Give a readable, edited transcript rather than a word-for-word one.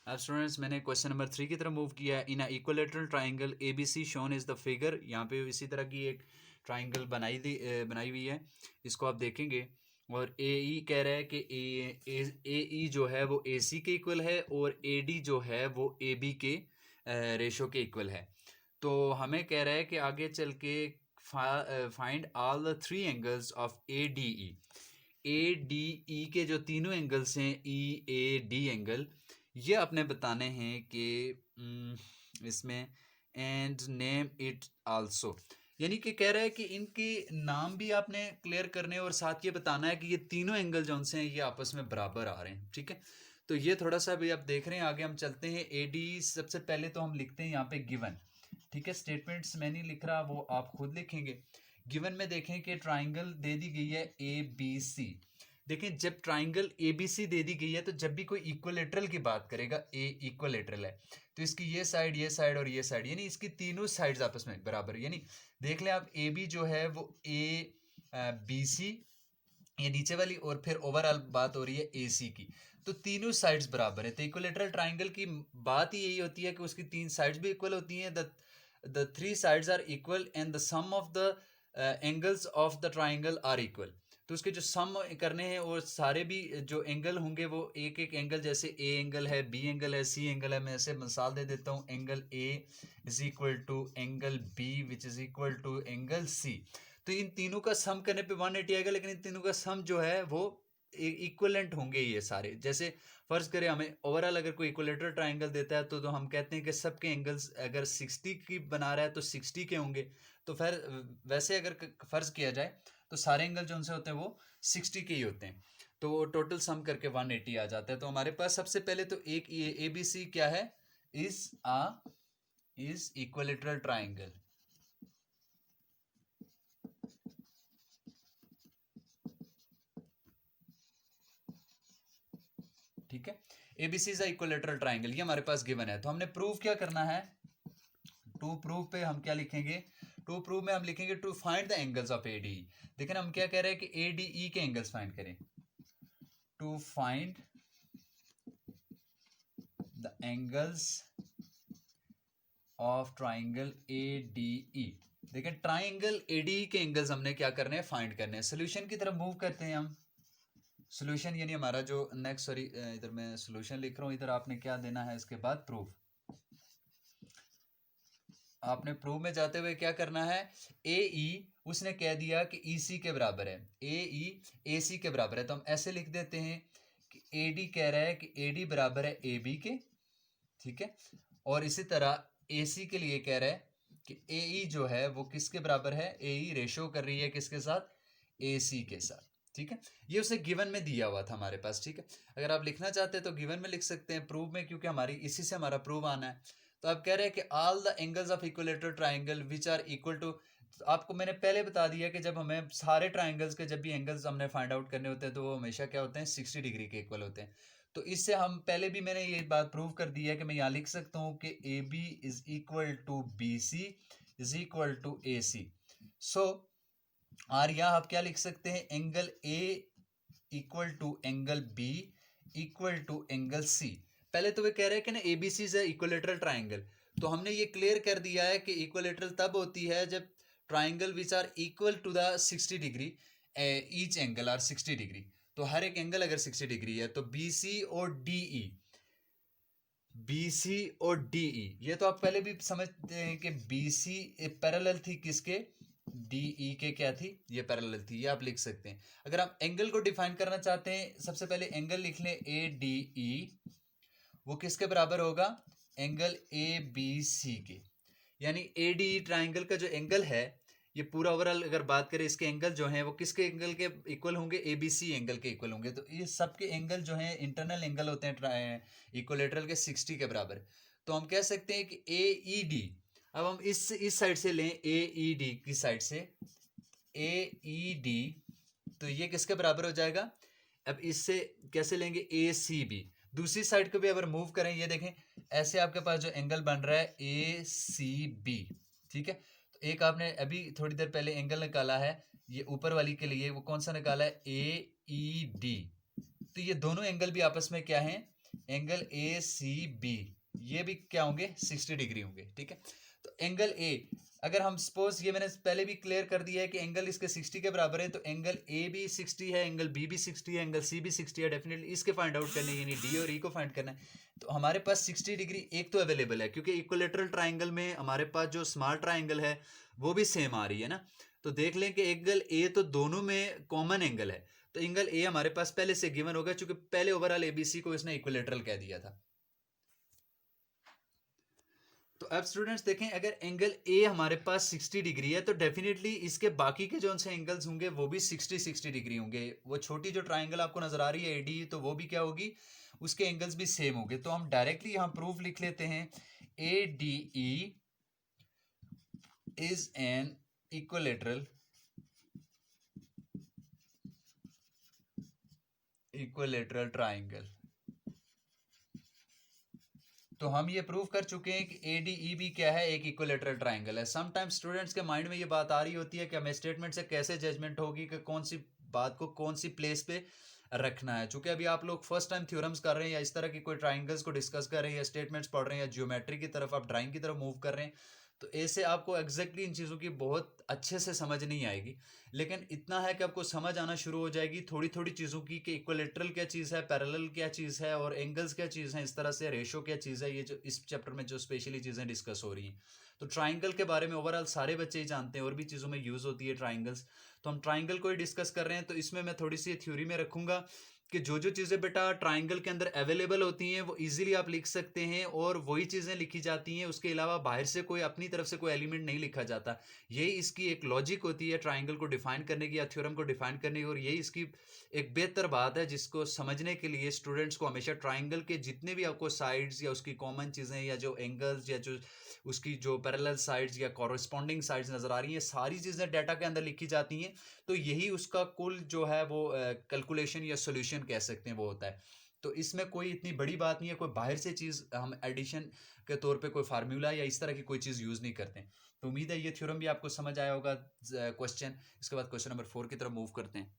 अब स्टूडेंट्स मैंने question number 3 की तरफ मूव किया है। In equilateral triangle A B C shown is the figure. यहाँ पे इसी तरह की एक ट्राइंगल बनाई हुई है, इसको आप देखेंगे। और ए ई कह रहा है कि ए ई जो है वो ए सी के इक्वल है और ए डी जो है वो ए बी के रेशो के इक्वल है। तो हमें कह रहा है कि आगे चल के find all the three angles of A D E. A D E के जो तीनों एंगल्स हैं, ई ए डी एंगल, ये आपने बताने हैं कि इसमें एंड नेम इट आल्सो, यानी कि कह रहा है कि इनके नाम भी आपने क्लियर करने और साथ ये बताना है कि ये तीनों एंगल जो हैं ये आपस में बराबर आ रहे हैं। ठीक है, तो ये थोड़ा सा अभी आप देख रहे हैं। आगे हम चलते हैं। ए डी सबसे पहले तो हम लिखते हैं यहाँ पे गिवन। ठीक है, स्टेटमेंट्स मैं नहीं लिख रहा, वो आप खुद लिखेंगे। गिवन में देखें कि ट्राइंगल दे दी गई है ए बी सी। देखें, जब ट्राइंगल ए बी सी दे दी गई है तो जब भी कोई इक्वलेटरल की बात करेगा, ए इक्वलेटरल है तो इसकी ये साइड और ये साइड, यानी इसकी तीनों साइड्स आपस में बराबर। यानी देख लें आप, ए बी जो है वो ए बी सी, ये नीचे वाली, और फिर ओवरऑल बात हो रही है ए सी की, तो तीनों साइड्स बराबर है। तो इक्वलेटरल ट्राइंगल की बात ही यही होती है कि उसकी तीन साइड्स भी इक्वल होती हैं। The three sides are equal and the sum of the angles of the triangle are equal. तो उसके जो सम करने हैं और सारे भी जो एंगल होंगे वो एक एक एंगल, जैसे ए एंगल है, बी एंगल है, सी एंगल है। मैं ऐसे मिसाल दे देता हूँ, angle A is equal to angle B which is equal to angle C. तो इन तीनों का सम करने पे 180 आएगा, लेकिन इन तीनों का सम जो है वो इक्वलेंट होंगे ये सारे। जैसे फर्ज करें हमें ओवरऑल अगर कोई इक्वलेटरल ट्राइंगल देता है तो हम कहते हैं कि सबके एंगल्स अगर 60 की बना रहा है तो 60 के होंगे। तो फिर वैसे अगर फर्ज किया जाए तो सारे एंगल जो उनसे होते हैं वो 60 के ही होते हैं, तो टोटल सम करके 180 आ जाता है। तो हमारे पास सबसे पहले तो एक ए बी सी क्या है, इज इक्वलेटरल ट्राइंगल। ठीक है, एबीसी इज इक्वलेटरल ट्राइंगल, ये हमारे पास गिवन है। तो हमने प्रूव क्या करना है, टू प्रूव पे हम क्या लिखेंगे, टू प्रूव में हम लिखेंगे to find the angles of AD. देखिए हम क्या कह रहे हैं कि एडीई के एंगल्स फाइंड करें। To find the angles of triangle ADE. देखिए ट्राइंगल एडीई के एंगल्स हमने क्या करने हैं, फाइंड करने हैं। सोल्यूशन की तरफ मूव करते हैं हम। सोल्यूशन यानी हमारा जो नेक्स्ट, सॉरी इधर मैं सोल्यूशन लिख रहा हूँ, इधर आपने क्या देना है इसके बाद, प्रूफ। आपने प्रूफ में जाते हुए क्या करना है, ए ई उसने कह दिया कि ई सी के बराबर है, ए ई ए सी के बराबर है, तो हम ऐसे लिख देते हैं कि ए डी कह रहा है कि ए डी बराबर है ए बी के। ठीक है, और इसी तरह ए सी के लिए कह रहा है कि ए ई जो है वो किसके बराबर है, ए ई रेशो कर रही है किसके साथ, ए सी के साथ। ठीक है, ये उसे गिवन में दिया हुआ था हमारे पास। ठीक है, अगर आप लिखना चाहते हैं तो गिवन में लिख सकते हैं, प्रूव में क्योंकि हमारी इसी से हमारा प्रूव आना है। तो आप कह रहे हैं कि all the angles of equilateral triangle which are equal to, आपको मैंने पहले बता दिया कि जब हमें सारे ट्राइंगल्स के जब भी एंगल्स हमने फाइंड आउट करने होते हैं तो वो हमेशा क्या होते हैं, 60 डिग्री के इक्वल होते हैं। तो इससे हम पहले भी मैंने ये बात प्रूव कर दी है कि मैं यहाँ लिख सकता हूँ कि A B is equal to B C is equal to A C. So और यहाँ आप क्या लिख सकते हैं, angle A equal to angle B equal to angle C. पहले तो वे कह रहे हैं कि ना एबीसी इज इक्विलेटरल ट्राइंगल, तो हमने ये क्लियर कर दिया है कि इक्विलेटरल तब होती है जब triangle which are equal to the 60 degree, each angle are 60 degree. तो हर एक एंगल अगर 60 डिग्री है तो बीसी और डीई, बीसी और डीई, ये तो आप पहले भी समझते हैं कि बीसी पैरेलल थी किसके, डीई के, क्या थी, ये पैरेलल थी। ये आप लिख सकते हैं। अगर आप एंगल को डिफाइन करना चाहते हैं, सबसे पहले एंगल लिख लें, ए डी ई, वो किसके बराबर होगा, एंगल ए बी सी के। यानी ए डी ई ट्राइंगल का जो एंगल है, ये पूरा ओवरऑल अगर बात करें, इसके एंगल जो हैं वो किसके एंगल के इक्वल होंगे, ए बी सी एंगल के इक्वल होंगे। तो ये सबके एंगल जो हैं इंटरनल एंगल होते हैं इक्वलेटरल के 60 के बराबर। तो हम कह सकते हैं कि ए ई डी, अब हम इस साइड से लें, ए ई डी की साइड से ए ई डी, तो ये किसके बराबर हो जाएगा। अब इससे कैसे लेंगे, ए सी बी, दूसरी साइड को भी अगर मूव करें, ये देखें ऐसे आपके पास जो एंगल बन रहा है ए सी बी। ठीक है, तो एक आपने अभी थोड़ी देर पहले एंगल निकाला है, ये ऊपर वाली के लिए वो कौन सा निकाला है, ए ई डी। तो ये दोनों एंगल भी आपस में क्या हैं, एंगल ए सी बी ये भी क्या होंगे 60 डिग्री होंगे, ठीक है। तो एंगल ए, अगर हम सपोज, ये मैंने पहले भी क्लियर कर दिया है कि एंगल इसके 60 के बराबर है, तो एंगल ए भी 60 है, एंगल बी भी 60 है, एंगल सी भी 60 है, डेफिनेटली इसके फाइंड आउट करने, यानी डी और ई को फाइंड करना है। तो हमारे पास 60 डिग्री एक तो अवेलेबल है, क्योंकि इक्विलेटरल ट्राइंगल में हमारे पास जो स्मॉल ट्राइंगल है वो भी सेम आ रही है ना। तो देख लें कि एंगल ए तो दोनों में कॉमन एंगल है, तो एंगल ए हमारे पास पहले से गिवन होगा, क्योंकि पहले ओवरऑल एबीसी को इसने इक्विलेटरल कह दिया था। तो अब स्टूडेंट्स देखें, अगर एंगल ए हमारे पास 60 डिग्री है, तो डेफिनेटली इसके बाकी के जो से एंगल्स होंगे वो भी 60 डिग्री होंगे। वो छोटी जो ट्राइंगल आपको नजर आ रही है एडी, तो वो भी क्या होगी, उसके एंगल्स भी सेम होंगे। तो हम डायरेक्टली यहां प्रूफ लिख लेते हैं, A D E is an equilateral triangle. तो हम ये प्रूव कर चुके हैं कि ADE भी क्या है, एक इक्विलेटरल ट्राइंगल है। समटाइम्स स्टूडेंट्स के माइंड में ये बात आ रही होती है कि हमें स्टेटमेंट से कैसे जजमेंट होगी कि कौन सी बात को कौन सी प्लेस पे रखना है। चूंकि अभी आप लोग फर्स्ट टाइम थ्योरम्स कर रहे हैं, या इस तरह की कोई ट्राइंगल्स को डिस्कस कर रहे हैं, या स्टेटमेंट्स पढ़ रहे हैं, या ज्योमेट्री की तरफ आप ड्राइंग की तरफ मूव कर रहे हैं, तो ऐसे आपको एग्जैक्टली इन चीज़ों की बहुत अच्छे से समझ नहीं आएगी। लेकिन इतना है कि आपको समझ आना शुरू हो जाएगी थोड़ी थोड़ी चीज़ों की, कि इक्विलेटरल क्या चीज़ है, पैरेलल क्या चीज़ है, और एंगल्स क्या चीज़ है, इस तरह से रेशो क्या चीज़ है, ये जो इस चैप्टर में जो स्पेशली चीज़ें डिस्कस हो रही हैं। तो ट्राइंगल के बारे में ओवरऑल सारे बच्चे ही जानते हैं, और भी चीज़ों में यूज़ होती है ट्राइंगल्स। तो हम ट्राइंगल को ही डिस्कस कर रहे हैं, तो इसमें मैं थोड़ी सी थ्योरी में रखूंगा कि जो जो चीज़ें बेटा ट्राइंगल के अंदर अवेलेबल होती हैं वो इजीली आप लिख सकते हैं, और वही चीज़ें लिखी जाती हैं, उसके अलावा बाहर से कोई अपनी तरफ से कोई एलिमेंट नहीं लिखा जाता। यही इसकी एक लॉजिक होती है ट्राइंगल को डिफाइन करने की, या थ्योरम को डिफाइन करने की, और यही इसकी एक बेहतर बात है, जिसको समझने के लिए स्टूडेंट्स को हमेशा ट्राइंगल के जितने भी आपको साइड्स या उसकी कॉमन चीज़ें, या जो एंगल्स, या जो उसकी जो पैरेलल साइड्स या कॉरस्पॉन्डिंग साइड्स नज़र आ रही हैं, सारी चीज़ें डाटा के अंदर लिखी जाती हैं। तो यही उसका कुल जो है वो कैलकुलेशन या सोल्यूशन कह सकते हैं वो होता है। तो इसमें कोई इतनी बड़ी बात नहीं है, कोई बाहर से चीज़ हम एडिशन के तौर पे कोई फार्मूला या इस तरह की कोई चीज़ यूज़ नहीं करते। तो उम्मीद है ये थ्योरम भी आपको समझ आया होगा क्वेश्चन। इसके बाद क्वेश्चन नंबर 4 की तरफ मूव करते हैं।